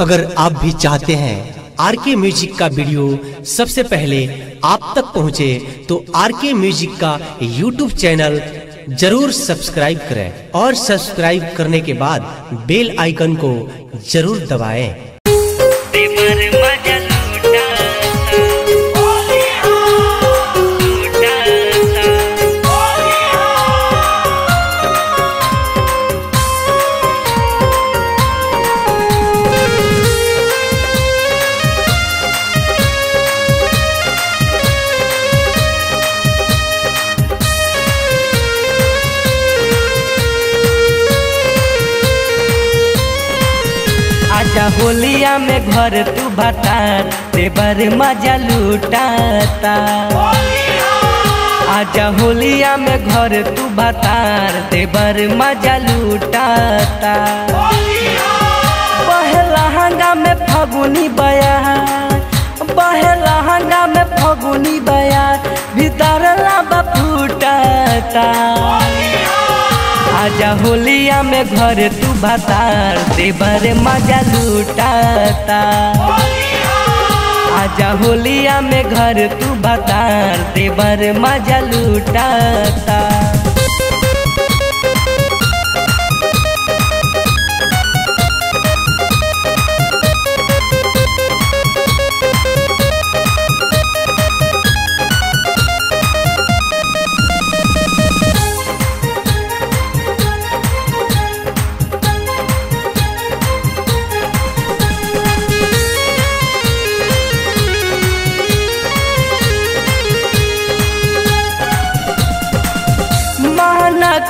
अगर आप भी चाहते हैं आरके म्यूजिक का वीडियो सबसे पहले आप तक पहुंचे तो आरके म्यूजिक का यूट्यूब चैनल जरूर सब्सक्राइब करें और सब्सक्राइब करने के बाद बेल आइकन को जरूर दबाएं। आजा होलिया में घर तू भतार देवर मजा लूटाता। आजा होलिया में घर तू भतार देवर मजा लूटाता। पहला हंगा में फगुनी बयार, पहला हंगा में फगुनी बयार भीतर लाबा फूटाता। आजा होलिया में घर तू भतार देवर मजा लूटाता। आजा होलिया में घर तू भतार देवर मजा लूटाता।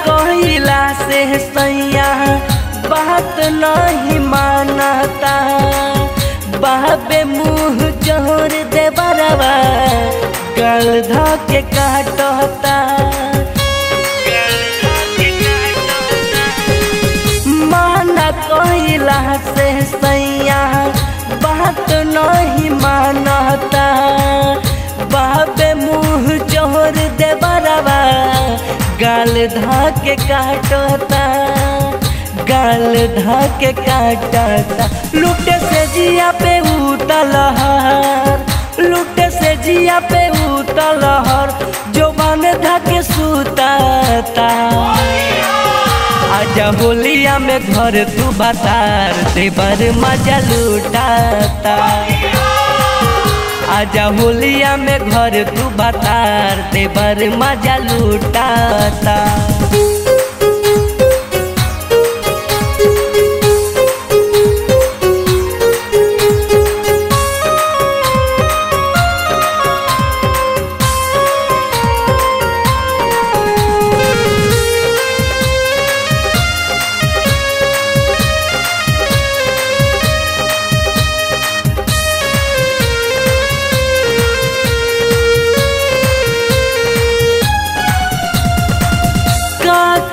कहिला से सैया बात नहीं मानता। बाबे मुँह जोर दे बरवा गल धके काटता। माना कहिला से सैया बात नहीं मानता। बाबे मुँह जोर दे बरवा गाल धाके काटता, गाल धाके काटता। लुटे से जिया पे उतलहर, लुटे से जिया पे उतलहर जो बन धाके सुताता। आजा होलिया में घर तू भतार देवर मजा लूटाता। आजा होलिया में घर तू भतार देवर मजा लूटाता।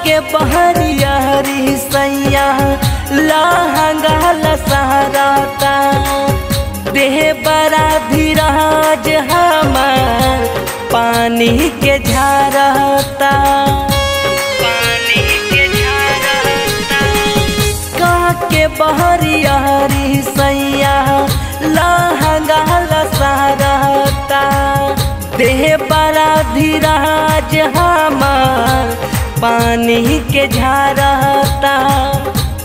के बहरिया हरी सैया लहंगा लसहराता। देह बड़ा धीराज हमार पानी के झारता, पानी के झारता। का के बहरिया हरी सैया लहंगा लसहराता। देह बड़ा धीराज हमार पानी के झारता,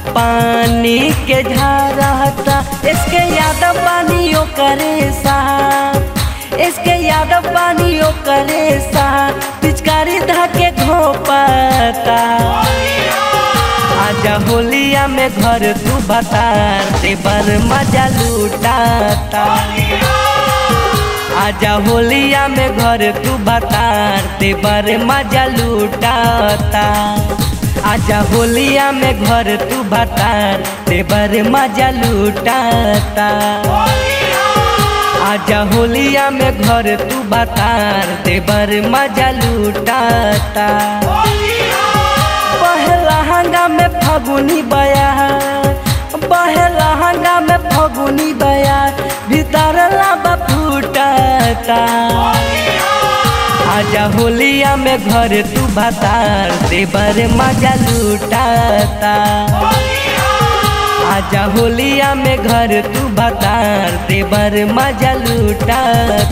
पानी के झारता। इसके याद पानियों करे साथ, इसके याद पानियों करे साथ पिचकारी धाके घोपाता। आजा होलिया में घर तू भतार देवर मजा लूटाता। आजा होलिया में घर तू भतार देवर मजा लूटाता। आजा होलिया में घर तू भतार देवर मजा लूटाता। आजा होलिया में घर तू भतार देवर मजा लूटाता। पहला हंगा में फगुनी बयार, पहला हंगा में फगुनी बयार भीतर लाबा फूटाता। आजा होलिया में घर तू भतार देवर मजा लूटाता। आजा होलिया में घर तू भतार देवर मजा लूटाता।